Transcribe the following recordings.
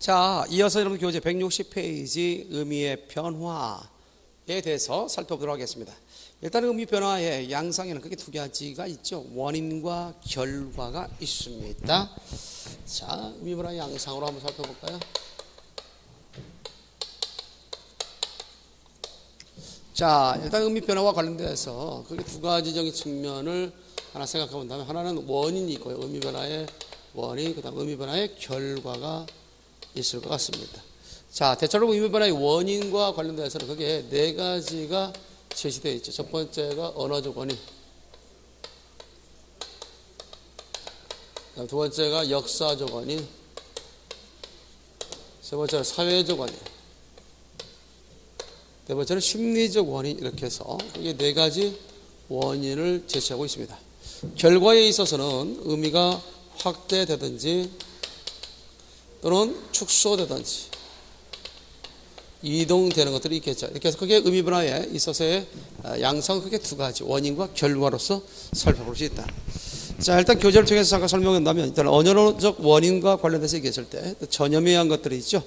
자, 이어서 여러분 교재 160페이지 의미의 변화에 대해서 살펴보도록 하겠습니다. 일단 의미 변화의 양상에는 크게 두 가지가 있죠. 원인과 결과가 있습니다. 자, 의미 변화의 양상으로 한번 살펴볼까요? 자, 일단 의미 변화와 관련돼서 크게 두 가지적인 측면을 하나 생각해 본다면, 하나는 원인이 있고요. 의미 변화의 원인, 그 다음 의미 변화의 결과가 있을 것 같습니다. 자, 대체로 의미 변화의 원인과 관련돼서는 그게 네 가지가 제시되어 있죠. 첫 번째가 언어적 원인, 두 번째가 역사적 원인, 세 번째가 사회적 원인, 네 번째는 심리적 원인, 이렇게 해서 이게 네 가지 원인을 제시하고 있습니다. 결과에 있어서는 의미가 확대되든지 또는 축소되든지 이동되는 것들이 있겠죠. 이렇게 해서 그게 의미 변화에 있어서의 양상은 크게 두 가지, 원인과 결과로서 살펴볼 수 있다. 자, 일단 교재를 통해서 잠깐 설명한다면, 일단 언어적 원인과 관련돼서 얘기했을 때 전염해한 것들이 있죠.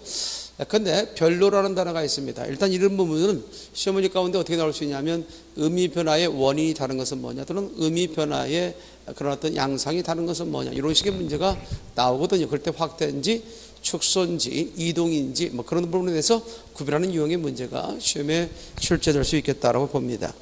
근데 별로라는 단어가 있습니다. 일단 이런 부분은 시험 문제 가운데 어떻게 나올 수 있냐면, 의미 변화의 원인이 다른 것은 뭐냐, 또는 의미 변화의 그런 어떤 양상이 다른 것은 뭐냐, 이런 식의 문제가 나오거든요. 그럴 때 확대인지 축소인지 이동인지 뭐 그런 부분에 대해서 구별하는 유형의 문제가 시험에 출제될 수 있겠다라고 봅니다.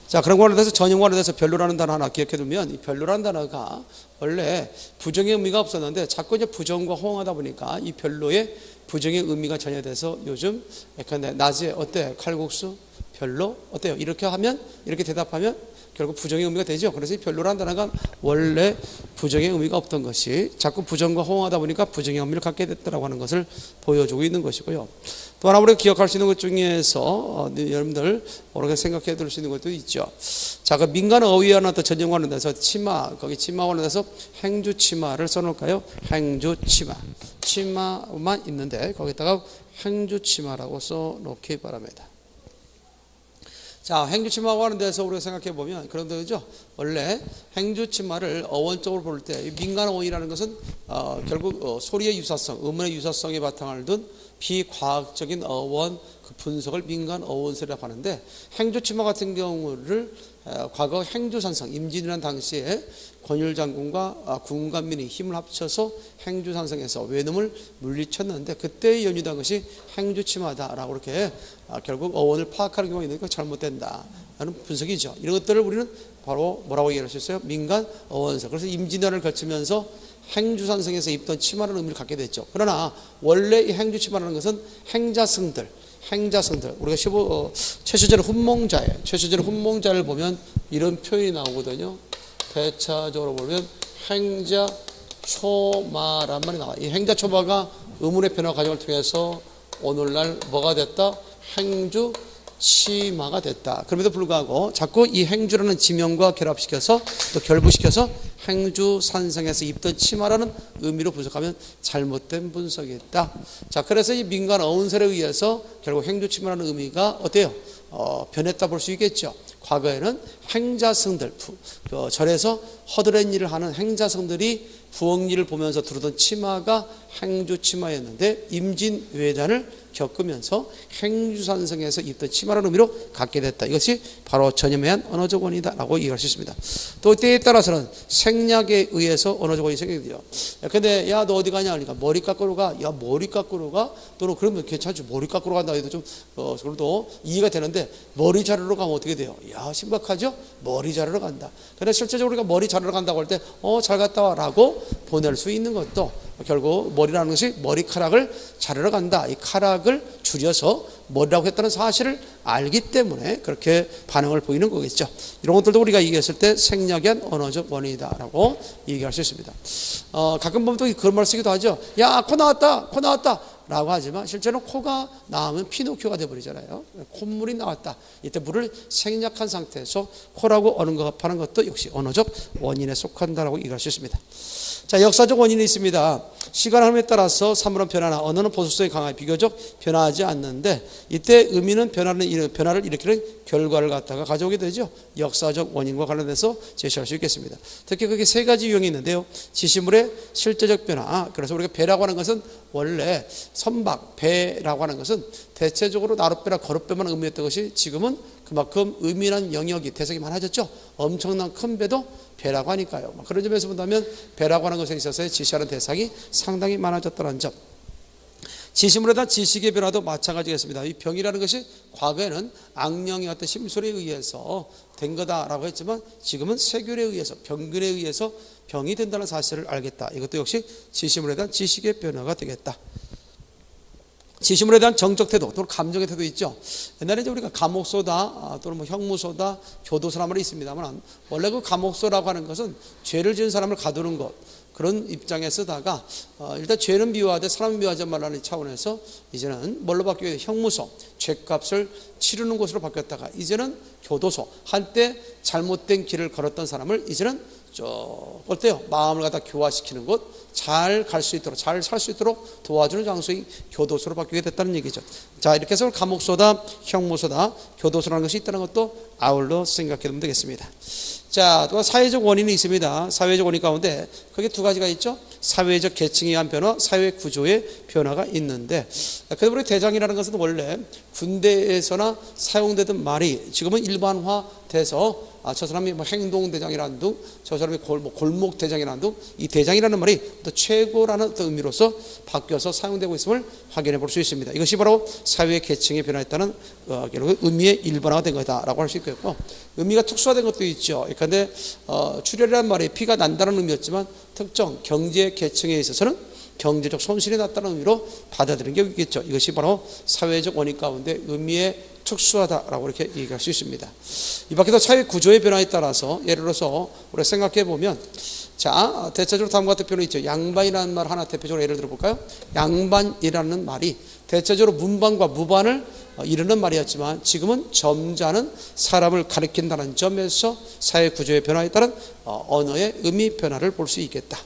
자, 그런 거에 대해서 전형과에 대해서 별로라는 단어 하나 기억해 두면, 이 별로라는 단어가 원래 부정의 의미가 없었는데 자꾸 이제 부정과 호응하다 보니까 이 별로의 부정의 의미가 전혀 돼서 요즘 근데 낮에 어때? 칼국수? 별로? 어때요? 이렇게 하면, 이렇게 대답하면 결국 부정의 의미가 되죠. 그래서 이 별로라는 단어가 원래 부정의 의미가 없던 것이 자꾸 부정과 호응하다 보니까 부정의 의미를 갖게 됐다라고 하는 것을 보여주고 있는 것이고요. 또 하나 우리가 기억할 수 있는 것 중에서 여러분들 오래 생각해 둘 수 있는 것도 있죠. 자, 그 민간 어휘와 어떤 전형과는 돼서 치마, 거기 치마와는 돼서 행주 치마를 써놓을까요? 행주 치마. 치마만 있는데 거기다가 행주 치마라고 써놓기 바랍니다. 자, 행주치마와 하는 데서 우리가 생각해 보면 그런 데죠. 원래 행주치마를 어원적으로 볼 때 민간 어원이라는 것은 결국 소리의 유사성, 음의 유사성에 바탕을 둔 비과학적인 어원 그 분석을 민간 어원설이라고 하는데, 행주치마 같은 경우를 과거 행주산성, 임진왜란 당시에 권율 장군과 군관민이 힘을 합쳐서 행주산성에서 외놈을 물리쳤는데, 그때 연유된 것이 행주치마다라고 이렇게 결국 어원을 파악하는 경우가 있는데, 그거 잘못된다 하는 분석이죠. 이런 것들을 우리는 바로 뭐라고 얘기할 수 있어요? 민간 어원설. 그래서 임진왜란을 거치면서 행주산성에서 입던 치마라는 의미를 갖게 됐죠. 그러나 원래 이 행주치마라는 것은 행자승들, 우리가 최초절의 훈몽자를 보면 이런 표현이 나오거든요. 대차적으로 보면 행자초마란 말이 나와요. 이 행자초마가 의문의 변화 과정을 통해서 오늘날 뭐가 됐다? 행주치마가 됐다. 그럼에도 불구하고 자꾸 이 행주라는 지명과 결합시켜서 또 결부시켜서 행주산성에서 입던 치마라는 의미로 분석하면 잘못된 분석이 있다. 자, 그래서 이 민간 어원설에 의해서 결국 행주치마라는 의미가 어때요? 변했다 볼 수 있겠죠. 과거에는 행자성들, 절에서 허드렛 일을 하는 행자성들이 부엌일을 보면서 두르던 치마가 행주치마였는데, 임진왜란을 겪으면서 행주산성에서 입던 치마라는 의미로 갖게 됐다. 이것이 바로 전염해한 언어적 원인이다라고 얘기할 수 있습니다. 또 때에 따라서는 생략에 의해서 언어적 원인이 생기죠. 근데 야, 너 어디 가냐 하니까 머리 깎으러 가. 야, 머리 깎으러 가? 또는 그러면 괜찮죠. 머리 깎으러 간다 해도 좀 그래도 이해가 되는데, 머리 자르러 가면 어떻게 돼요? 야, 심각하죠? 머리 자르러 간다. 근데 실제적으로 우리가 머리 자르러 간다고 할 때 잘 갔다 와라고 보낼 수 있는 것도 결국 머리라는 것이 머리카락을 자르러 간다, 이 카락을 줄여서 머리라고 했다는 사실을 알기 때문에 그렇게 반응을 보이는 거겠죠. 이런 것들도 우리가 얘기했을 때 생략에 한 언어적 원인이다라고 얘기할 수 있습니다. 가끔 보면 또 그런 말 쓰기도 하죠. 야, 코 나왔다 라고 하지만 실제로 코가 나오면 피노키오가 되어버리잖아요. 콧물이 나왔다. 이때 물을 생략한 상태에서 코라고 언급하는 것도 역시 언어적 원인에 속한다라고 얘기할 수 있습니다. 자, 역사적 원인이 있습니다. 시간 흐름에 따라서 사물은 변하나 언어는 보수성이 강하게 비교적 변화하지 않는데, 이때 의미는 변화를 일으키는 결과를 갖다가 가져오게 되죠. 역사적 원인과 관련돼서 제시할 수 있겠습니다. 특히 그게 세 가지 유형이 있는데요. 지시물의 실제적 변화. 그래서 우리가 배라고 하는 것은 원래 선박, 배라고 하는 것은 대체적으로 나룻배나 거룻배만 의미했던 것이 지금은 그만큼 의미란 영역이 대상이 많아졌죠. 엄청난 큰 배도 배라고 하니까요. 그런 점에서 본다면 배라고 하는 것에 있어서 지시하는 대상이 상당히 많아졌다는 점. 지시물에 대한 지식의 변화도 마찬가지겠습니다. 이 병이라는 것이 과거에는 악령의 어떤 심술에 의해서 된 거다라고 했지만 지금은 세균에 의해서, 병균에 의해서 병이 된다는 사실을 알겠다. 이것도 역시 지시물에 대한 지식의 변화가 되겠다. 지시물에 대한 정적 태도 또는 감정의 태도 있죠. 옛날에 이제 우리가 감옥소다 또는 형무소다, 교도소란 말이 있습니다만, 원래 그 감옥소라고 하는 것은 죄를 지은 사람을 가두는 것, 그런 입장에 쓰다가 일단 죄는 미워하되 사람은 미워하지 말라는 차원에서 이제는 뭘로 바뀌어요? 형무소, 죄값을 치르는 곳으로 바뀌었다가 이제는 교도소, 한때 잘못된 길을 걸었던 사람을 이제는 어때요? 마음을 갖다 교화시키는 곳, 잘 갈 수 있도록, 잘 살 수 있도록 도와주는 장소인 교도소로 바뀌게 됐다는 얘기죠. 자, 이렇게 해서 감옥소다, 형무소다, 교도소라는 것이 있다는 것도 아울러 생각해 두면 되겠습니다. 자, 또 사회적 원인이 있습니다. 사회적 원인 가운데 그게 두 가지가 있죠. 사회적 계층에 의한 변화, 사회 구조의 변화가 있는데, 그래서 우리 대장이라는 것은 원래 군대에서나 사용되던 말이 지금은 일반화돼서 저 사람이 행동대장이라는 둥, 저 사람이 골목대장이라는 둥, 이 대장이라는 말이 또 최고라는 의미로서 바뀌어서 사용되고 있음을 확인해 볼 수 있습니다. 이것이 바로 사회 계층의 변화했다는 의미의 일반화가 된 거다라고 할 수 있겠고, 의미가 특수화된 것도 있죠. 그런데 출혈이라는 말이 피가 난다는 의미였지만 특정 경제 계층에 있어서는 경제적 손실이 났다는 의미로 받아들이는 게 있겠죠. 이것이 바로 사회적 원인 가운데 의미의 특수하다라고 이렇게 얘기할 수 있습니다. 이 밖에도 사회 구조의 변화에 따라서 예를 들어서 우리가 생각해 보면, 자, 대체적으로 다음과 같은 표현이 있죠. 양반이라는 말 하나 대표적으로 예를 들어 볼까요? 양반이라는 말이 대체적으로 문반과 무반을 이르는 말이었지만 지금은 점잖은 사람을 가리킨다는 점에서 사회 구조의 변화에 따른 언어의 의미 변화를 볼 수 있겠다.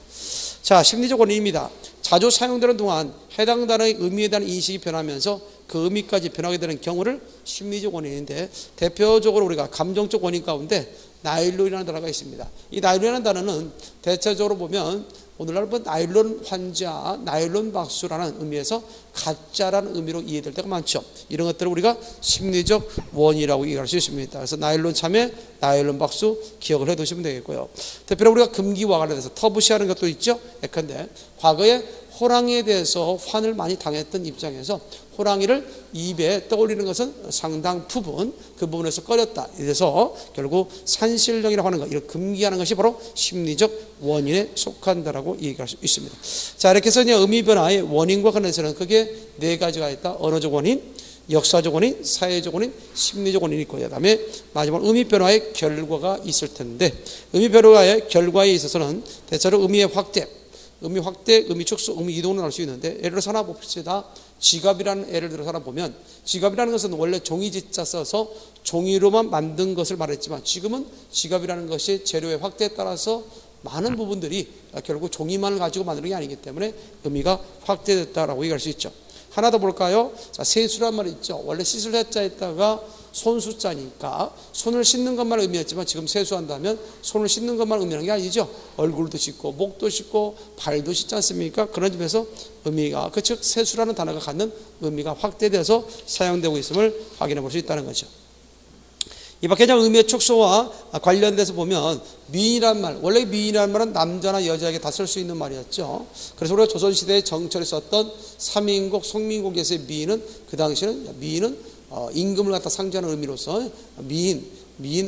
자, 심리적 원인입니다. 자주 사용되는 동안 해당 단어의 의미에 대한 인식이 변하면서 그 의미까지 변하게 되는 경우를 심리적 원인인데, 대표적으로 우리가 감정적 원인 가운데 나일론이라는 단어가 있습니다. 이 나일론이라는 단어는 대체적으로 보면 오늘날 나일론 환자, 나일론 박수라는 의미에서 가짜라는 의미로 이해될 때가 많죠. 이런 것들을 우리가 심리적 원인이라고 얘기할 수 있습니다. 그래서 나일론 참외, 나일론 박수 기억을 해 두시면 되겠고요. 특별히 우리가 금기와 관련해서 터부시하는 것도 있죠. 예컨대 과거에 호랑이에 대해서 환을 많이 당했던 입장에서 호랑이를 입에 떠올리는 것은 상당 부분 그 부분에서 꺼렸다. 이래서 결국 산신령이라고 하는 것, 이런 금기하는 것이 바로 심리적 원인에 속한다라고 얘기할 수 있습니다. 자, 이렇게 해서 이제 의미 변화의 원인과 관련해서는 그게 네 가지가 있다. 언어적 원인, 역사적 원인, 사회적 원인, 심리적 원인이 있고, 그다음에 마지막 의미 변화의 결과가 있을 텐데, 의미 변화의 결과에 있어서는 대체로 의미의 확대, 의미 축소, 의미 이동을 할 수 있는데, 예를 들어서 하나 봅시다. 지갑이라는 예를 들어서 하나 보면, 지갑이라는 것은 원래 종이지자 써서 종이로만 만든 것을 말했지만 지금은 지갑이라는 것이 재료의 확대에 따라서 많은 부분들이 결국 종이만을 가지고 만드는 게 아니기 때문에 의미가 확대됐다라고 얘기할 수 있죠. 하나 더 볼까요? 자, 세수란 말이 있죠. 원래 씻을 해자에다가 손수자니까 손을 씻는 것만 의미했지만 지금 세수한다면 손을 씻는 것만 의미하는 게 아니죠. 얼굴도 씻고 목도 씻고 발도 씻지 않습니까? 그런 점에서 의미가, 즉 세수라는 단어가 갖는 의미가 확대돼서 사용되고 있음을 확인해 볼 수 있다는 거죠. 이 밖에 의미의 축소와 관련돼서 보면 미인이란 말, 원래 미인이란 말은 남자나 여자에게 다 쓸 수 있는 말이었죠. 그래서 우리가 조선시대에 정철에 썼던 삼인곡, 송민곡에서의 미인은, 그 당시에는 미인은 임금을 갖다 상징하는 의미로서 미인,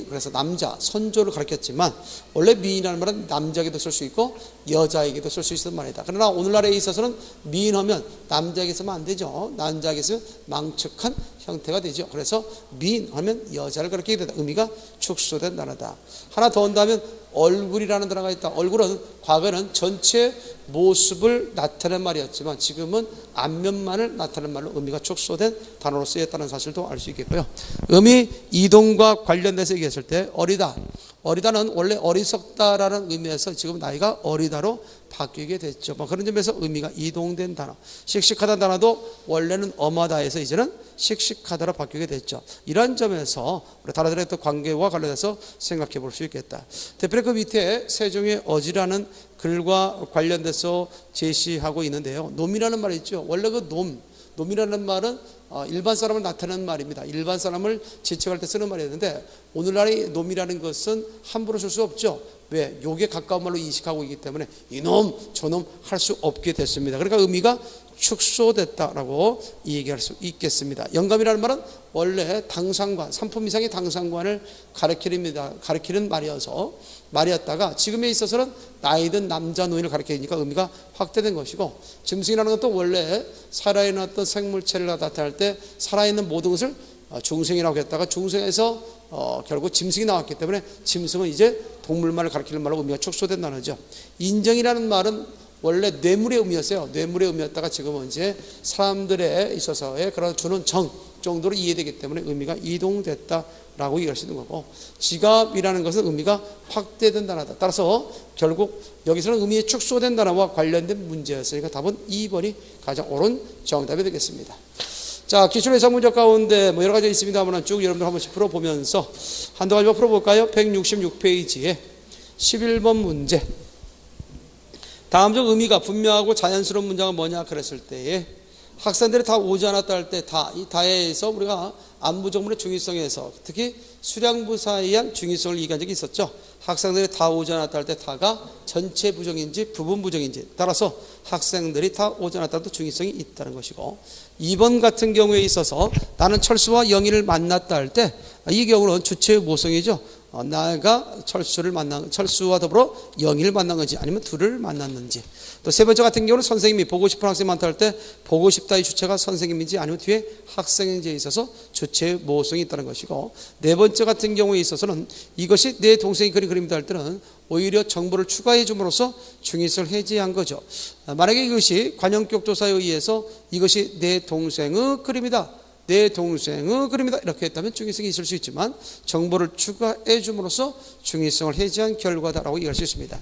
그래서 남자, 선조를 가리켰지만 원래 미인이라는 말은 남자에게도 쓸 수 있고 여자에게도 쓸 수 있는 말이다. 그러나 오늘날에 있어서는 미인하면 남자에게 쓰면 안 되죠. 남자에게 쓰면 망측한 형태가 되죠. 그래서 미인하면 여자를 가리키게 된다. 의미가 축소된 단어다. 하나 더 온다면 얼굴이라는 단어가 있다. 얼굴은 과거에는 전체 모습을 나타내는 말이었지만 지금은 앞면만을 나타내는 말로 의미가 축소된 단어로 쓰였다는 사실도 알 수 있겠고요. 의미 이동과 관련돼서 얘기했을 때 어리다, 어리다는 원래 어리석다라는 의미에서 지금 나이가 어리다로 바뀌게 됐죠. 그런 점에서 의미가 이동된 단어. 씩씩하다는 단어도 원래는 엄하다에서 이제는 씩씩하다로 바뀌게 됐죠. 이런 점에서 우리 단어들의 또 관계와 관련해서 생각해 볼 수 있겠다. 대표로 그 밑에 세종의 어지라는 글과 관련돼서 제시하고 있는데요. 놈이라는 말이 있죠. 원래 그 놈이라는 말은 일반 사람을 나타내는 말입니다. 일반 사람을 지칭할 때 쓰는 말이었는데 오늘날의 놈이라는 것은 함부로 쓸 수 없죠. 왜? 욕에 가까운 말로 인식하고 있기 때문에 이놈 저놈 할 수 없게 됐습니다. 그러니까 의미가 축소됐다라고 얘기할 수 있겠습니다. 영감이라는 말은 원래 당상관, 상품 이상의 당상관을 가리키는 말이었다가 지금에 있어서는 나이든 남자 노인을 가리키니까 의미가 확대된 것이고, 짐승이라는 것도 원래 살아있는 어떤 생물체를 나타낼 때 살아있는 모든 것을 중생이라고 했다가 중생에서 결국 짐승이 나왔기 때문에 짐승은 이제 동물만을 가리키는 말로 의미가 축소된다는 거죠. 인정이라는 말은 원래 뇌물의 의미였어요. 뇌물의 의미였다가 지금은 이제 사람들에 있어서의 그런 주는 정 정도로 이해되기 때문에 의미가 이동됐다라고 얘기할 수 있는 거고, 지갑이라는 것은 의미가 확대된 단어다. 따라서 결국 여기서는 의미의 축소된 단어와 관련된 문제였으니까 답은 2번이 가장 옳은 정답이 되겠습니다. 자, 기출 예상 문제 가운데 여러 가지 있습니다만 쭉 여러분들 한 번씩 풀어보면서 한두 가지만 풀어볼까요? 166페이지에 11번 문제. 다음 중 의미가 분명하고 자연스러운 문장은 뭐냐 그랬을 때에 학생들이 다 오지 않았다 할 때 이 다에서 우리가 안부정문의 중의성에서 특히 수량부사에 의한 중의성을 얘기한 적이 있었죠. 학생들이 다 오지 않았다 할 때 다가 전체 부정인지 부분 부정인지 따라서 학생들이 다 오지 않았다 해도 중의성이 있다는 것이고, 2번 같은 경우에 있어서 나는 철수와 영희를 만났다 할 때 이 경우는 주체의 모성이죠. 나가 철수와 더불어 영희를 만난 건지 아니면 둘을 만났는지. 또 세 번째 같은 경우는 선생님이 보고 싶은 학생이 많다 할 때 보고 싶다의 주체가 선생님인지 아니면 뒤에 학생인지에 있어서 주체의 모성이 있다는 것이고, 네 번째 같은 경우에 있어서는 이것이 내 동생이 그린 그림이다 할 때는 오히려 정보를 추가해 줌으로써 중의성을 해제한 거죠. 만약에 이것이 관용격 조사에 의해서 이것이 내 동생의 그림이다, 내 동생의 그림이다 이렇게 했다면 중의성이 있을 수 있지만 정보를 추가해 줌으로써 중의성을 해제한 결과다라고 얘기할 수 있습니다.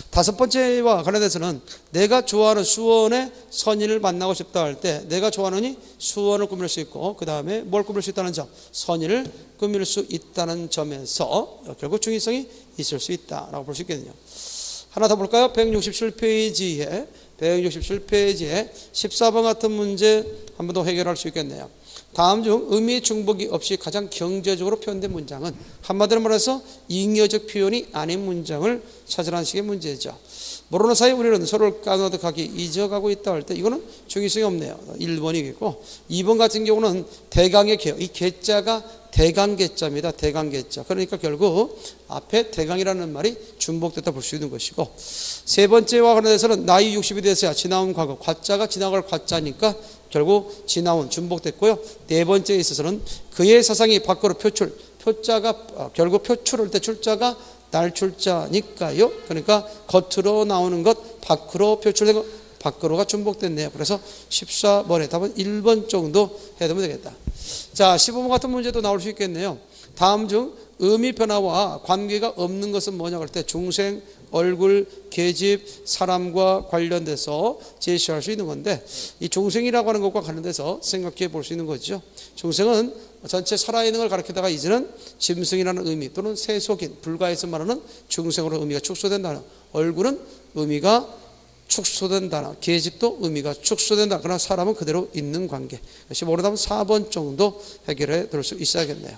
다섯 번째와 관련해서는 내가 좋아하는 수원의 선인을 만나고 싶다 할 때 내가 좋아하는 수원을 꾸밀 수 있고, 그 다음에 뭘 꾸밀 수 있다는 점, 선인을 꾸밀 수 있다는 점에서 결국 중의성이 있을 수 있다라고 볼 수 있겠네요. 하나 더 볼까요? 167페이지에 14번 같은 문제 한 번 더 해결할 수 있겠네요. 다음 중 의미의 중복이 없이 가장 경제적으로 표현된 문장은, 한마디로 말해서 잉여적 표현이 아닌 문장을 찾으라는 식의 문제죠. 모르는 사이 우리는 서로를 까놓듯하게 잊어가고 있다 할 때 이거는 중의성이 없네요. 1번이겠고, 2번 같은 경우는 대강의 개, 이 개자가 대강개자입니다. 대강개자. 그러니까 결국 앞에 대강이라는 말이 중복됐다 볼 수 있는 것이고, 세 번째와 관련해서는 나이 60이 돼서야 지나온 과거, 과자가 지나갈 과자니까 결국 지나온 중복됐고요. 네 번째에 있어서는 그의 사상이 밖으로 표자가 결국 표출할 때 출자가 날출자니까요. 그러니까 겉으로 나오는 것, 밖으로 표출된 것, 밖으로가 중복됐네요. 그래서 14번의 답은 1번 정도 해두면 되겠다. 자, 15번 같은 문제도 나올 수 있겠네요. 다음 중 의미 변화와 관계가 없는 것은 뭐냐 할 때 중생, 얼굴, 계집, 사람과 관련돼서 제시할 수 있는 건데, 이 중생이라고 하는 것과 관련돼서 생각해 볼 수 있는 거죠. 중생은 전체 살아있는 걸 가리키다가 이제는 짐승이라는 의미 또는 세속인, 불가에서 말하는 중생으로 의미가 축소된다. 얼굴은 의미가 축소된다. 계집도 의미가 축소된다. 그러나 사람은 그대로 있는 관계. 15번 4번 정도 해결해 둘 수 있어야겠네요.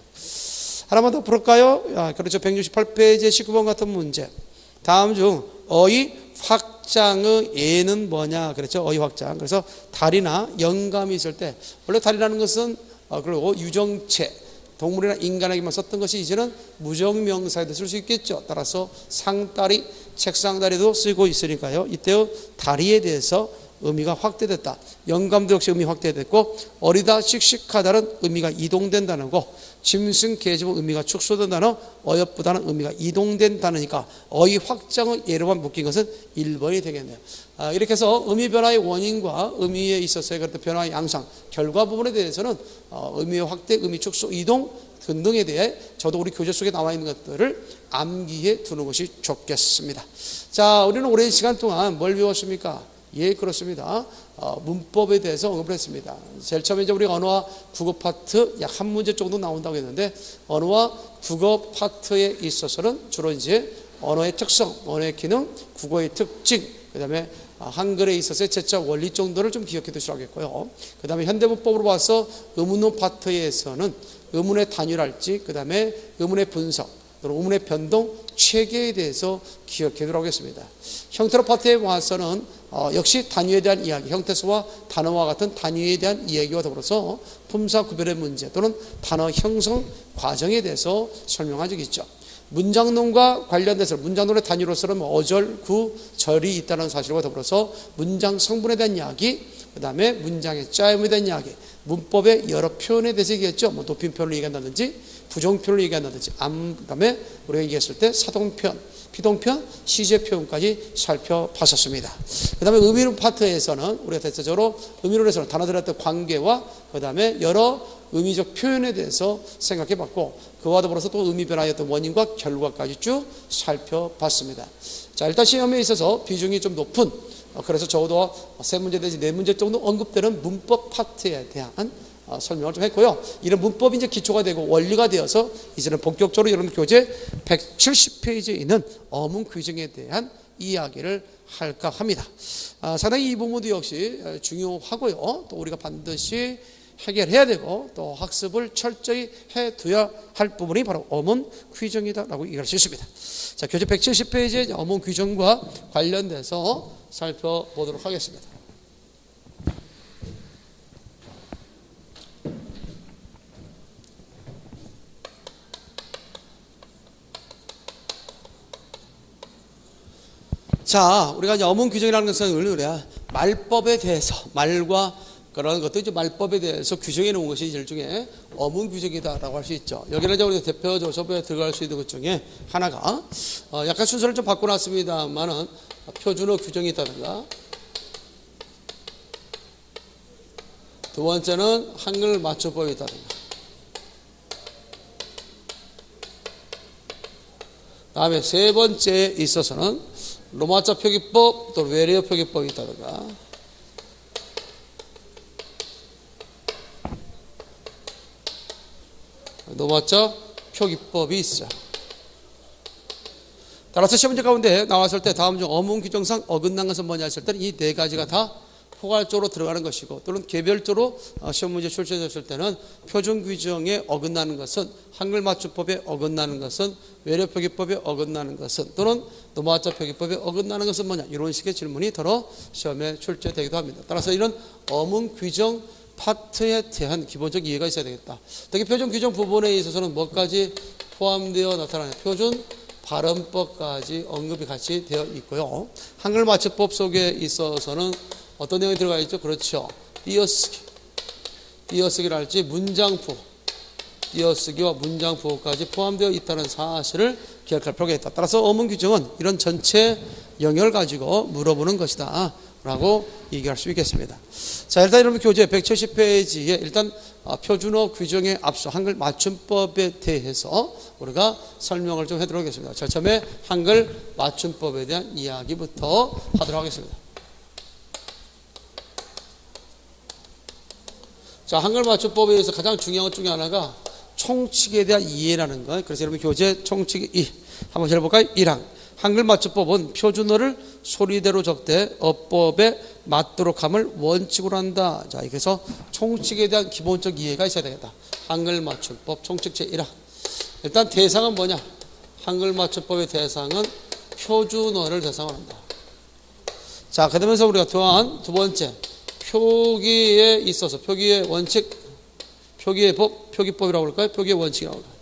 하나만 더 풀을까요? 그렇죠. 168페이지 19번 같은 문제. 다음 중 어휘 확장의 예는 뭐냐 그랬죠. 어휘 확장. 그래서 달이나 영감이 있을 때, 원래 달이라는 것은 그리고 유정체, 동물이나 인간에게만 썼던 것이 이제는 무정명사에도 쓸 수 있겠죠. 따라서 상다리, 책상다리도 쓰고 있으니까요. 이때의 다리에 대해서 의미가 확대됐다. 영감도 역시 의미 확대됐고, 어리다, 씩씩하다는 의미가 이동된다는 거, 짐승, 계집은 의미가 축소된다는, 어여쁘다는 의미가 이동된다니까 어휘 확장의 예로만 묶인 것은 1번이 되겠네요. 이렇게 해서 의미 변화의 원인과 의미에 있어서의 그런 변화의 양상, 결과 부분에 대해서는 의미의 확대, 의미 축소, 이동 등등에 대해 저도 우리 교재 속에 나와 있는 것들을 암기해 두는 것이 좋겠습니다. 자, 우리는 오랜 시간 동안 뭘 배웠습니까? 예, 그렇습니다. 문법에 대해서 언급을 했습니다. 제일 처음에 이제 우리가 언어와 국어 파트 약 한 문제 정도 나온다고 했는데, 언어와 국어 파트에 있어서는 주로 이제 언어의 특성, 언어의 기능, 국어의 특징, 그 다음에 한글에 있어서의 제적 원리 정도를 좀 기억해 두시라고 했고요. 그 다음에 현대문법으로 봐서 의문문 파트에서는 의문의 단위랄지, 그 다음에 의문의 분석, 또는 의문의 변동, 체계에 대해서 기억해 두라고 했습니다. 형태로 파트에 와서는 역시 단위에 대한 이야기, 형태수와 단어와 같은 단위에 대한 이야기와 더불어서 품사 구별의 문제 또는 단어 형성 과정에 대해서 설명한 적이 있죠. 문장론과 관련돼서 문장론의 단위로서는 어절, 구, 절이 있다는 사실과 더불어서 문장 성분에 대한 이야기, 그 다음에 문장의 짜임에 대한 이야기, 문법의 여러 표현에 대해서 얘기했죠. 뭐 높임 표현을 얘기한다든지 부정표현을 얘기한다든지, 그 다음에 우리가 얘기했을 때 사동표현, 비동표현, 시제 표현까지 살펴봤었습니다. 그 다음에 의미론 파트에서는 우리가 대체적으로 의미론에서는 단어들의 어떤 관계와 그 다음에 여러 의미적 표현에 대해서 생각해 봤고, 그와 더불어서 또 의미 변화의 어떤 원인과 결과까지 쭉 살펴봤습니다. 자, 일단 시험에 있어서 비중이 좀 높은, 그래서 적어도 3문제 내지 4문제 정도 언급되는 문법 파트에 대한 설명을 좀 했고요. 이런 문법이 이제 기초가 되고 원리가 되어서 이제는 본격적으로 여러분 교재 170페이지에 있는 어문 규정에 대한 이야기를 할까 합니다. 상당히 이 부분도 역시 중요하고요. 또 우리가 반드시 해결해야 되고 또 학습을 철저히 해둬야 할 부분이 바로 어문 규정이다라고 얘기할 수 있습니다. 자, 교재 170페이지의 어문 규정과 관련돼서 살펴보도록 하겠습니다. 자, 우리가 이제 어문 규정이라는 것은 우리가 말법에 대해서, 말과 그런 것도 이제 말법에 대해서 규정해 놓은 것이 일종의 어문 규정이다라고 할 수 있죠. 여기는 이제 우리가 대표적으로 저번에 들어갈 수 있는 것 중에 하나가 약간 순서를 좀 바꿔놨습니다만은 표준어 규정이 있다든가, 두 번째는 한글 맞춤법이 있다든가, 다음에 세 번째에 있어서는 로마자 표기법 또 외래어 표기법이 있다든가, 로마자 표기법이 있어. 따라서 시험문제 가운데 나왔을 때 다음 중 어문 규정상 어긋난 것은 뭐냐 했을 때는 이 네 가지가 다 포괄적으로 들어가는 것이고, 또는 개별적으로 시험문제 출제됐을 때는 표준 규정에 어긋나는 것은, 한글 맞춤법에 어긋나는 것은, 외래 표기법에 어긋나는 것은, 또는 노마자 표기법에 어긋나는 것은 뭐냐, 이런 식의 질문이 더러 시험에 출제되기도 합니다. 따라서 이런 어문 규정 파트에 대한 기본적 이해가 있어야 되겠다. 특히 표준 규정 부분에 있어서는 뭐까지 포함되어 나타나냐, 표준 발음법까지 언급이 같이 되어 있고요. 한글 맞춤법 속에 있어서는 어떤 내용이 들어가 있죠? 그렇죠. 띄어쓰기, 띄어쓰기랄지 문장부, 띄어쓰기와 문장부호까지 포함되어 있다는 사실을 기억할 필요가 있다. 따라서 어문 규정은 이런 전체 영역을 가지고 물어보는 것이다 라고 얘기할 수 있겠습니다. 자, 일단 여러분 교재 170페이지에 일단 표준어 규정에 앞서 한글 맞춤법에 대해서 우리가 설명을 좀 해드리도록 하겠습니다. 자, 처음에 한글 맞춤법에 대한 이야기부터 하도록 하겠습니다. 자, 한글 맞춤법에 의해서 가장 중요한 것 중에 하나가 총칙에 대한 이해라는 것. 그래서 여러분 교재 총칙 2 한번 해볼까요? 1항 한글 맞춤법은 표준어를 소리대로 적되 어법에 맞도록 함을 원칙으로 한다. 자, 그래서 총칙에 대한 기본적 이해가 있어야 되겠다. 한글 맞춤법 총칙 제1항. 일단 대상은 뭐냐? 한글 맞춤법의 대상은 표준어를 대상으로 한다. 자, 그러면서 우리가 또한 두 번째 표기에 있어서 표기의 원칙, 표기의 법, 표기법이라고 할까요? 표기의 원칙이라고 할까요?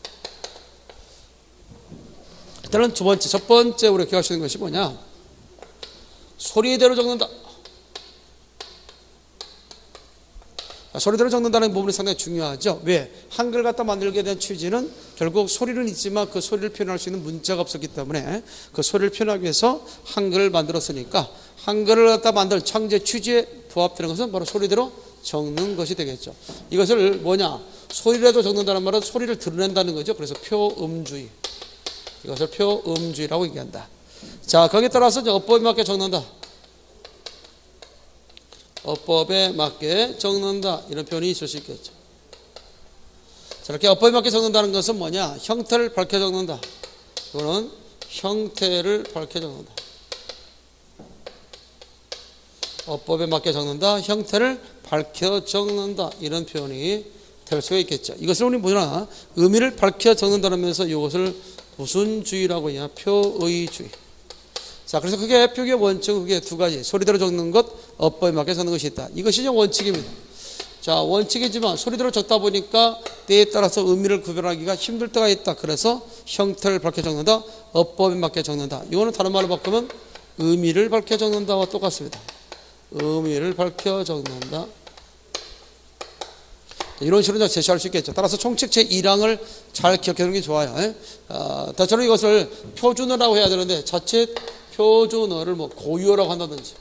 일단은 두 번째, 첫 번째 우리가 기억할 수 있는 것이 뭐냐? 소리대로 적는다. 소리대로 적는다는 부분이 상당히 중요하죠. 왜? 한글 갖다 만들게 된 취지는 결국 소리는 있지만 그 소리를 표현할 수 있는 문자가 없었기 때문에 그 소리를 표현하기 위해서 한글을 만들었으니까 한글을 갖다 만들 창제 취지에 부합되는 것은 바로 소리대로 적는 것이 되겠죠. 이것을 뭐냐? 소리라도 적는다는 말은 소리를 드러낸다는 거죠. 그래서 표음주의. 이것을 표음주의라고 얘기한다. 자, 거기에 따라서 이제 어법에 맞게 적는다. 어법에 맞게 적는다. 이런 표현이 있을 수 있겠죠. 자, 이렇게 어법에 맞게 적는다는 것은 뭐냐? 형태를 밝혀 적는다. 이거는 형태를 밝혀 적는다. 어법에 맞게 적는다. 형태를 밝혀 적는다. 이런 표현이 될 수가 있겠죠. 이것을 우리 뭐냐? 의미를 밝혀 적는다는 면에서 이것을 무슨 주의라고 하냐? 표의주의. 자, 그래서 그게 표기의 원칙은 그게 두 가지. 소리대로 적는 것, 어법에 맞게 적는 것이 있다. 이것이 이제 원칙입니다. 자, 원칙이지만 소리대로 적다 보니까 때에 따라서 의미를 구별하기가 힘들 때가 있다. 그래서 형태를 밝혀 적는다. 어법에 맞게 적는다. 이거는 다른 말로 바꾸면 의미를 밝혀 적는다와 똑같습니다. 의미를 밝혀 적는다. 이런 식으로 제시할 수 있겠죠. 따라서 총칙 제1항을 잘 기억해 두는 게 좋아요. 저는 이것을 표준어라고 해야 되는데 자칫 표준어를 뭐 고유어라고 한다든지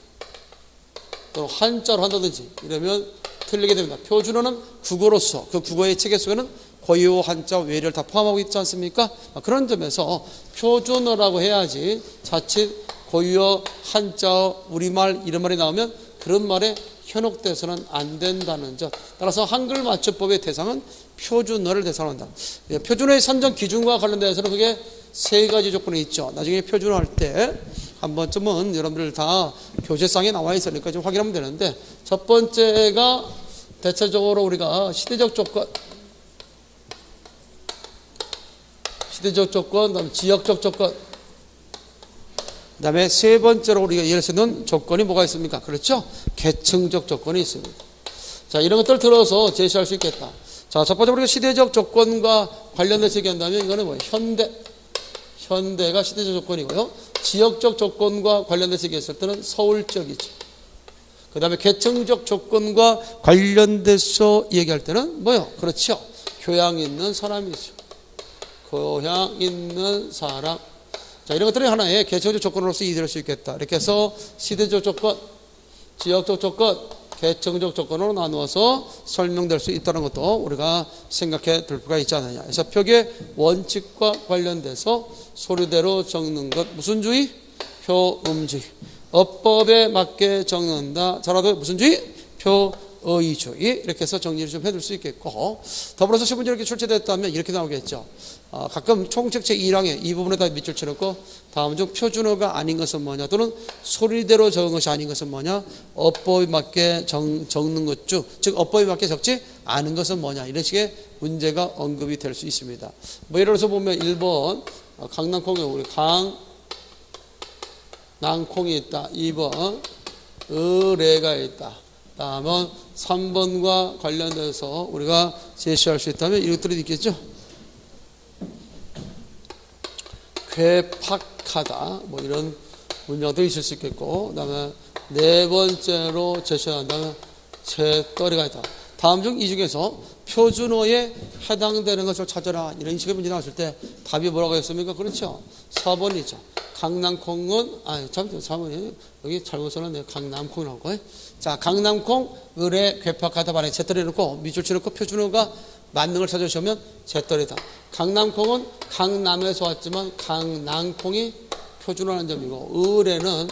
또 한자로 한다든지 이러면 틀리게 됩니다. 표준어는 국어로서 그 국어의 체계 속에는 고유어, 한자, 외래를 다 포함하고 있지 않습니까? 그런 점에서 표준어라고 해야지 자칫 고유어, 한자, 우리말 이런 말이 나오면 그런 말에 현혹돼서는 안 된다는 점. 따라서 한글 맞춤법의 대상은 표준어를 대상한다. 표준어의 산정 기준과 관련돼서는 그게 세 가지 조건이 있죠. 나중에 표준어 할 때 한 번쯤은 여러분들 다 교재상에 나와 있으니까 좀 확인하면 되는데, 첫 번째가 대체적으로 우리가 시대적 조건, 그다음에 지역적 조건, 그다음에 세 번째로 우리가 예를 쓰는 조건이 뭐가 있습니까? 그렇죠? 계층적 조건이 있습니다. 자, 이런 것들을 들어서 제시할 수 있겠다. 자, 첫 번째 우리가 시대적 조건과 관련돼서 얘기한다면 이거는 뭐예요? 현대가 시대적 조건이고요. 지역적 조건과 관련돼서 얘기했을 때는 서울적이죠. 그 다음에 계층적 조건과 관련돼서 얘기할 때는 뭐요? 그렇죠. 교양 있는 사람이죠. 교양 있는 사람. 자, 이런 것들이 하나의 계층적 조건으로서 이해될 수 있겠다. 이렇게 해서 시대적 조건, 지역적 조건, 계층적 조건으로 나누어서 설명될 수 있다는 것도 우리가 생각해 둘 필요가 있지 않느냐. 그래서 표기의 원칙과 관련돼서 소리대로 적는 것, 무슨 주의? 표음주의. 어법에 맞게 적는다. 자라도 무슨 주의? 표의주의. 이렇게 해서 정리를 좀 해둘 수 있겠고, 더불어서 시문제 이렇게 출제됐다면 이렇게 나오겠죠. 가끔 총책 제1항에 이 부분에다 밑줄 쳐놓고 다음 중 표준어가 아닌 것은 뭐냐, 또는 소리대로 적은 것이 아닌 것은 뭐냐, 어법에 맞게 적는 것 중, 즉 어법에 맞게 적지 않은 것은 뭐냐, 이런 식의 문제가 언급이 될 수 있습니다. 뭐 예를 들어서 보면 1번 강낭콩에 우리 강낭콩이 있다. 2번 의뢰가 있다. 다음은 3번과 관련돼서 우리가 제시할 수 있다면 이것들이 있겠죠. 괴팍하다, 뭐 이런 문장도 있을 수 있겠고, 그 다음에 네 번째로 제시한다면 재떨이가 있다. 다음 중 이 중에서 표준어에 해당되는 것을 찾아라, 이런 식의 문제 나왔을 때 답이 뭐라고 했습니까? 그렇죠. 4번이죠. 강낭콩은, 3번이 여기 잘못 써놨네요. 강남콩이라고. 자, 강남콩, 의뢰, 괴팍하다 반에 재떨이 넣고 밑줄 쳐놓고 표준어가 맞는 걸 찾아주시면 재떨이다. 강남콩은 강남에서 왔지만 강낭콩이 표준어라는 점이고, 의뢰는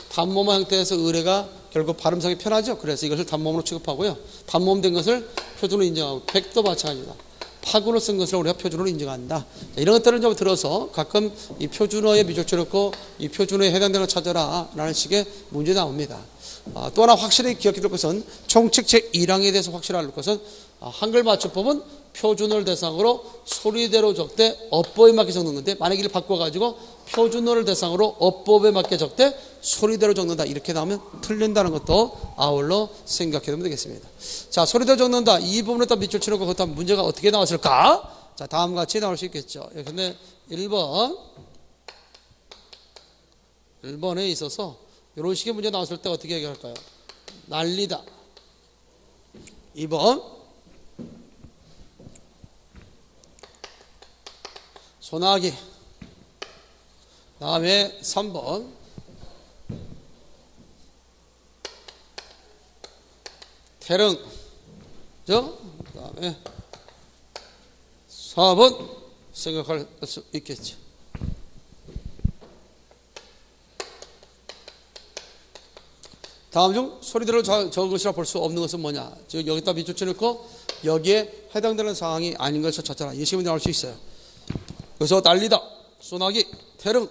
단모마 형태에서 의뢰가 결국 발음상이 편하죠. 그래서 이것을 단모음으로 취급하고요. 단모음 된 것을 표준으로 인정하고, 백도 마찬가지다. 파구로 쓴 것을 우리가 표준으로 인정한다. 자, 이런 것들을 좀 들어서 가끔 이 표준어에 밑줄 쳐놓고 이 표준어에 해당되는 걸 찾아라 라는 식의 문제 나옵니다. 또 하나 확실히 기억해 둘 것은, 총칙 제1항에 대해서 확실히 알 것은, 한글 맞춤법은 표준어를 대상으로 소리대로 적되 어법에 맞게 적는 건데, 만약 이를 바꿔가지고 표준어를 대상으로 어법에 맞게 적되 소리대로 적는다, 이렇게 나오면 틀린다는 것도 아울러 생각해 두면 되겠습니다. 자, 소리대로 적는다, 이 부분에다 밑줄 치려고 그렇다면 문제가 어떻게 나왔을까? 자, 다음과 같이 나올 수 있겠죠. 근데 1번에 있어서 이런 식의 문제 나왔을 때 어떻게 얘기할까요? 난리다. 2번 소나기. 다음에 3번 태릉. 그 다음에 4번 생각할 수 있겠죠. 다음 중 소리들을 적은 것이라 볼 수 없는 것은 뭐냐? 즉 여기다 밑줄 쳐놓고 여기에 해당되는 상황이 아닌 것을 찾아라. 이 시험에 나올 수 있어요. 그래서 날리다, 소나기, 태릉,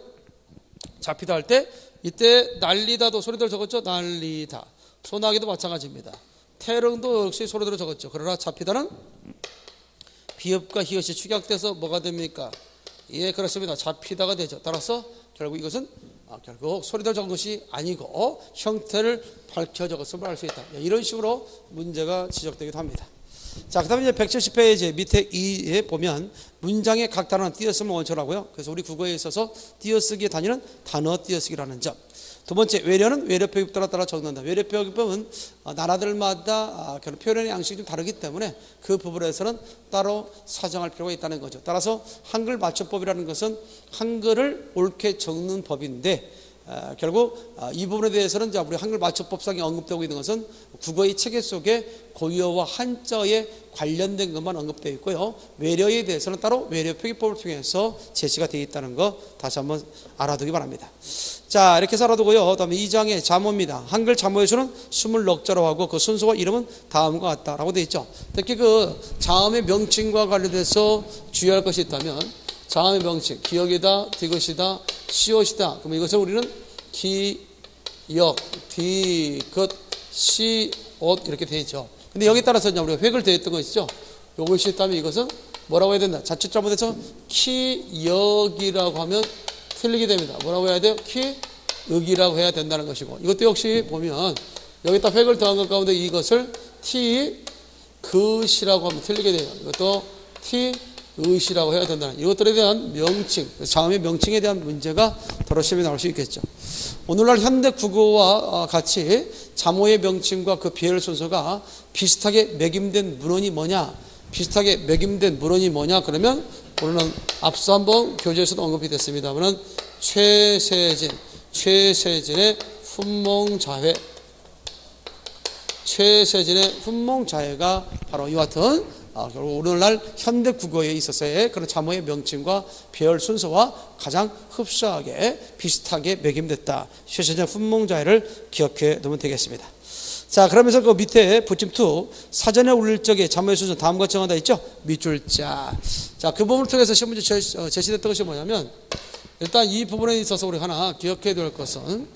잡히다 할 때 이때 날리다도 소리들을 적었죠. 날리다. 소나기도 마찬가지입니다. 태릉도 역시 소리들을 적었죠. 그러나 잡히다는 비읍과 히읗이 축약돼서 뭐가 됩니까? 예, 그렇습니다. 잡히다가 되죠. 따라서 결국 이것은 결국 소리를 적은 것이 아니고 형태를 밝혀 적었음을 알 수 있다. 이런 식으로 문제가 지적되기도 합니다. 자, 그 다음에 이제 170페이지 밑에 2에 보면 문장의 각 단어는 띄어쓰면 원초라고요. 그래서 우리 국어에 있어서 띄어쓰기의 단위는 단어 띄어쓰기라는 점. 두 번째, 외려는 외려표기 따라 적는다. 외려표기법은 나라들마다 표현의 양식이 좀 다르기 때문에 그 부분에서는 따로 사정할 필요가 있다는 거죠. 따라서 한글 맞춤법이라는 것은 한글을 옳게 적는 법인데 결국 이 부분에 대해서는 우리 한글 맞춤법상에 언급되고 있는 것은 국어의 체계 속에 고유어와 한자에 관련된 것만 언급되어 있고요. 외려에 대해서는 따로 외려 표기법을 통해서 제시가 되어 있다는 거 다시 한번 알아두기 바랍니다. 자, 이렇게 해서 알아두고요. 다음에 2장의 자모입니다. 한글 자모의 수는 20넉자로 하고 그 순서와 이름은 다음과 같다라고 되어 있죠. 특히 그 자음의 명칭과 관련돼서 주의할 것이 있다면 자음의 명칭, 기역이다, 디귿이다, 시옷이다. 그러면 이것을 우리는 기역, 디귿, 시옷 이렇게 되어 있죠. 근데 여기 따라서 우리가 획을 되었던 것이죠. 이것이 있다면 이것은 뭐라고 해야 된다? 자칫 잘못해서 키역이라고 하면 틀리게 됩니다. 뭐라고 해야 돼요? 키역이라고 해야 된다는 것이고, 이것도 역시 보면 여기다 획을 더한 것 가운데 이것을 티귿이라고 하면 틀리게 돼요. 이것도 티귿이라고 해야 된다는, 이것들에 대한 명칭, 자음의 명칭에 대한 문제가 더러 시험에 나올 수 있겠죠. 오늘날 현대 국어와 같이 자모의 명칭과 그 비엘 순서가 비슷하게 매김된 문헌이 뭐냐? 비슷하게 매김된 문헌이 뭐냐? 그러면 오늘은 앞서 한번 교재에서도 언급이 됐습니다만 최세진의 훈몽자회, 최세진의 훈몽자회가 바로 이와 같은 결국 오늘날 현대 국어에 있어서의 그런 자모의 명칭과 배열 순서와 가장 흡사하게 비슷하게 매김됐다. 최세진의 훈몽자회를 기억해 두면 되겠습니다. 자, 그러면서 그 밑에 붙임2 사전에 올릴 적에 자모의 순서 다음과 같이 정하다 있죠. 밑줄자. 자, 그 부분을 통해서 시험 문제 제시됐던 것이 뭐냐면, 일단 이 부분에 있어서 우리 하나 기억해야 될 것은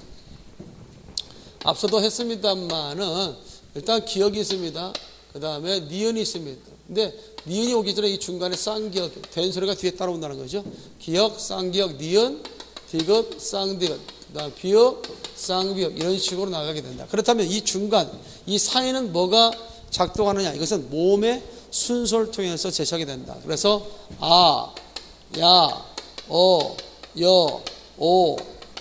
앞서도 했습니다만은 일단 기역이 있습니다. 그 다음에 니은이 있습니다. 근데 니은이 오기 전에 이 중간에 쌍기역, 된 소리가 뒤에 따라온다는 거죠. 기역, 쌍기역, 니은, 디귿, 쌍디귿, 그 다음 비역, 쌍비역, 이런 식으로 나가게 된다. 그렇다면 이 중간, 이 사이는 뭐가 작동하느냐? 이것은 몸의 순서를 통해서 제시하게 된다. 그래서 아, 야, 어, 여, 오,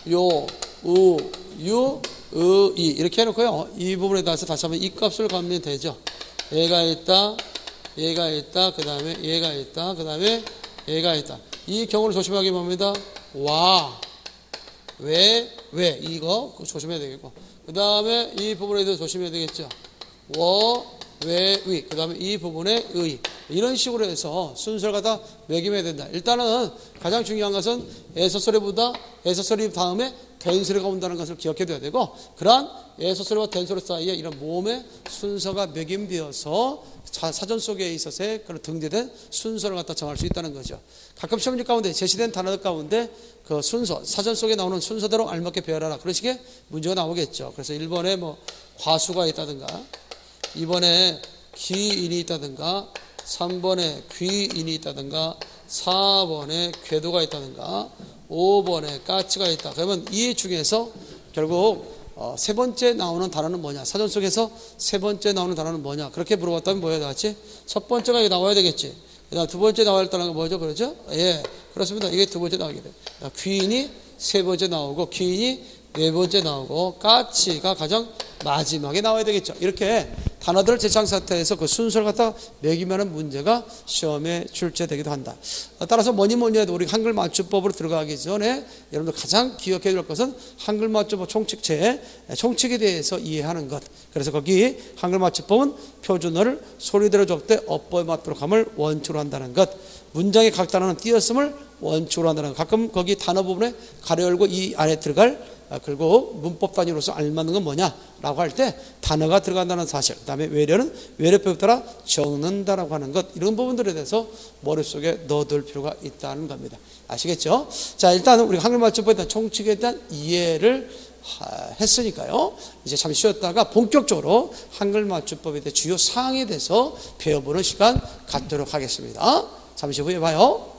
요, 우, 유, 이 이렇게 해놓고요. 이 부분에 따라서 다시 한번 이 값을 가면 되죠. 얘가 있다, 얘가 있다, 그 다음에 얘가 있다, 그 다음에 얘가 있다. 이 경우를 조심하게 봅니다. 와, 왜 이거 조심해야 되겠고, 그 다음에 이 부분에 대해서 조심해야 되겠죠. 왜, 위, 그 다음에 이 부분에 의, 이런 식으로 해서 순서를 갖다 매김해야 된다. 일단은 가장 중요한 것은 에서소리보다 에서소리 다음에 된소리가 온다는 것을 기억해둬야 되고, 그러한 에서소리와 된소리 사이에 이런 몸의 순서가 매김되어서 사전 속에 있어서의 그런 등재된 순서를 갖다 정할 수 있다는 거죠. 가끔 시험지 가운데 제시된 단어들 가운데 그 순서, 사전 속에 나오는 순서대로 알맞게 배열하라, 그런 식의 문제가 나오겠죠. 그래서 1번에 뭐 과수가 있다든가, 2번에 기인이 있다든가, 3번에 귀인이 있다든가, 4번에 궤도가 있다든가, 5번에 까치가 있다. 그러면 이 중에서 결국 세 번째 나오는 단어는 뭐냐? 사전 속에서 세 번째 나오는 단어는 뭐냐? 그렇게 물어봤다면 뭐야 나왔지? 첫 번째가 나와야 되겠지. 그다음 두 번째 나와야 할 단어가 뭐죠? 그렇죠? 예, 그렇습니다. 이게 두 번째 나오게 돼. 귀인이 세 번째 나오고, 기인이 네 번째 나오고, 까치가 가장 마지막에 나와야 되겠죠. 이렇게 단어들을 제창 상태에서 그 순서를 갖다 매기면 문제가 시험에 출제되기도 한다. 따라서 뭐니 해도 우리 한글 맞춤법으로 들어가기 전에 여러분들 가장 기억해야 될 것은 한글 맞춤법 총칙체, 총칙에 대해서 이해하는 것. 그래서 거기 한글 맞춤법은 표준어를 소리대로 적되 어법에 맞도록 함을 원칙으로 한다는 것. 문장의 각 단어는 띄었음을 원칙으로 한다는 것. 가끔 거기 단어 부분에 가려 열고 이 안에 들어갈 그리고 문법 단위로서 알맞는 건 뭐냐라고 할 때 단어가 들어간다는 사실, 그 다음에 외래는 외래법에 따라 적는다라고 하는 것, 이런 부분들에 대해서 머릿속에 넣어둘 필요가 있다는 겁니다. 아시겠죠? 자, 일단 우리 한글 맞춤법에 대한 총칙에 대한 이해를 했으니까요, 이제 잠시 쉬었다가 본격적으로 한글 맞춤법에 대한 주요 사항에 대해서 배워보는 시간 갖도록 하겠습니다. 잠시 후에 봐요.